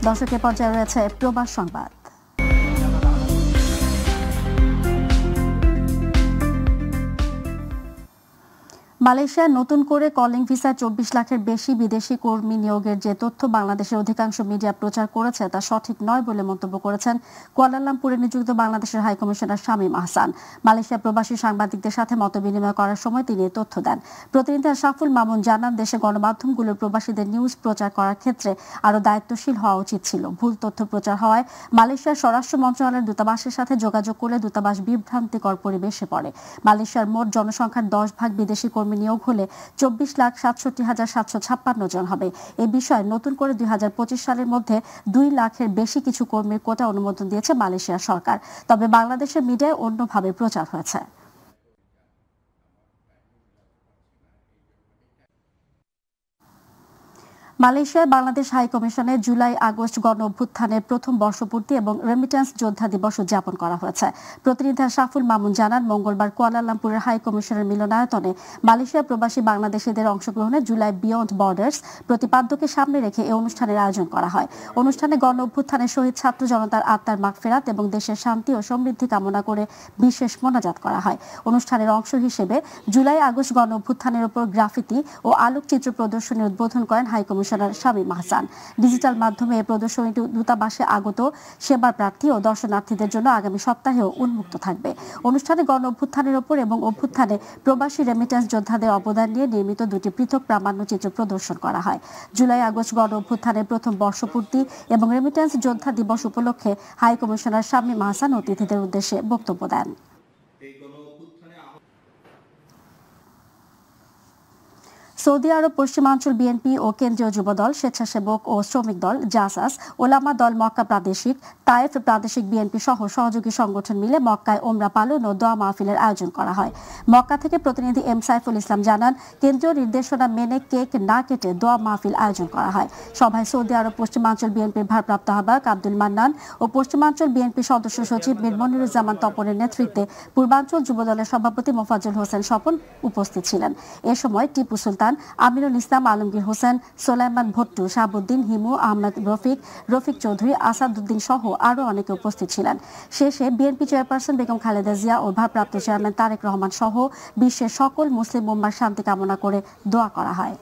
দর্শকের পর্যায়ে রয়েছে প্রবাস সংবাদ। মালয়েশিয়ায় নতুন করে কলিং ভিসায় 24 লাখের বেশি বিদেশি কর্মী নিয়োগের যে তথ্য বাংলাদেশের অধিকাংশ মিডিয়া প্রচার করেছে তা সঠিক নয় বলে মন্তব্য করেছেন কুয়ালালামপুরে নিযুক্ত বাংলাদেশের high commissioner Shamim Ahsan. Malaysia প্রবাসী সাংবাদিকদের সাথে মতবিনিময় করার সময় তিনি এই তথ্য দেন। প্রতিনিধি আশরাফুল মামুন জানান, দেশে গণমাধ্যমগুলোর প্রবাসীদের নিউজ প্রচার করার ক্ষেত্রে আরও দায়িত্বশীল হওয়া উচিত ছিল। ভুল তথ্য প্রচার হওয়ায় মালয়েশিয়ার স্বরাষ্ট্র মন্ত্রণালয়ের দূতাবাসের সাথে যোগাযোগ করলে দূতাবাস বিভ্রান্তিকর পরিবেশে পড়ে। মালয়েশিয়ার মোট জনসংখ্যার 10 ভাগ বিদেশি কর্মী নিয়োগ হলে 24,67,756 জন হবে। এই বিষয়ে নতুন করে 2025 সালের মধ্যে 2 লাখের বেশি কিছু কর্মীর কোটা অনুমোদন দিয়েছে মালয়েশিয়া সরকার। তবে বাংলাদেশের মিডিয়ায় অন্যভাবে প্রচার হয়েছে। মালয়েশিয়ায় বাংলাদেশ হাই কমিশনে জুলাই আগস্ট গণ অভ্যুত্থানের প্রথম বর্ষপূর্তি এবং রেমিটেন্স যোদ্ধা দিবস উদযাপন করা হয়েছে। প্রতিনিধি আশরাফুল মামুন জানান, মঙ্গলবার কুয়ালালামপুরের হাই কমিশনের মিলনায়তনে মালয়েশিয়া প্রবাসী বাংলাদেশিদের অংশগ্রহণে জুলাই বিয়ন্ড বর্ডার্স প্রতিপাদ্যকে সামনে রেখে এই অনুষ্ঠানের আয়োজন করা হয়। অনুষ্ঠানে গণ অভ্যুত্থানের শহীদ ছাত্র জনতার আত্মার মাগফিরাত এবং দেশের শান্তি ও সমৃদ্ধি কামনা করে বিশেষ মোনাজাত করা হয়। অনুষ্ঠানের অংশ হিসেবে জুলাই আগস্ট গণ অভ্যুত্থানের উপর গ্রাফিতি ও আলোকচিত্র প্রদর্শনী উদ্বোধন করেন high commissioner Shamim Ahsan. Digital মাধ্যমে এই প্রদর্শনীটি দূতাবাসে আগত সেবার প্রার্থী ও দর্শনার্থীদের জন্য আগামী সপ্তাহেও উন্মুক্ত থাকবে। অনুষ্ঠানে গণ অভ্যুত্থানের উপর এবং অভ্যুত্থানে প্রবাসী রেমিটেন্স যোদ্ধাদের অবদান নিয়ে নির্মিত 2টি পৃথক প্রামাণ্যচিত্র প্রদর্শন করা হয়। জুলাই আগস্ট গণ অভ্যুত্থানের প্রথম বর্ষপূর্তি এবং রেমিটেন্স যোদ্ধা দিবস উপলক্ষে হাই কমিশনার শামীম আহসান অতিথিদের উদ্দেশ্যে বক্তব্য দেন। সৌদি আরব পশ্চিমাঞ্চল বিএনপি ও কেন্দ্রীয় যুবদল, স্বেচ্ছাসেবক ও শ্রমিক দল, জাসাস, ওলামা দল মক্কা প্রাদেশিক, তায়েফ প্রাদেশিক বিএনপি সহ সহযোগী সংগঠন মিলে মক্কায় ওমরা পালন ও দোয়া মাহফিলের আয়োজন করা হয়। মক্কা থেকে প্রতিনিধি এম সাইফুল ইসলাম জানান, কেন্দ্রীয় নির্দেশনা মেনে কেক না কেটে দোয়া মাহফিল আয়োজন করা হয়। সভায় সৌদি আরব পশ্চিমাঞ্চল বিএনপির ভারপ্রাপ্ত আহ্বায়ক আব্দুল মান্নান ও পশ্চিমাঞ্চল বিএনপি সদস্য সচিব মীর মনিরুজ্জামান তপনের নেতৃত্বে পূর্বাঞ্চল যুবদলের সভাপতি মোফাজ্জল হোসেন স্বপন উপস্থিত ছিলেন। এ সময় টিপু সুলতান, আমিনুল ইসলাম, আলমগীর হোসেন, সোলাইমান ভট্টু, শাহাবুদ্দিন, হিমু, আহমেদ রফিক চৌধুরী, আসাদুদ্দিন সহ আরও অনেকে উপস্থিত ছিলেন। শেষে বিএনপি চেয়ারপারসন বেগম খালেদা জিয়া ও ভারপ্রাপ্ত চেয়ারম্যান তারেক রহমান সহ বিশ্বের সকল মুসলিম উম্মার শান্তি কামনা করে দোয়া করা হয়।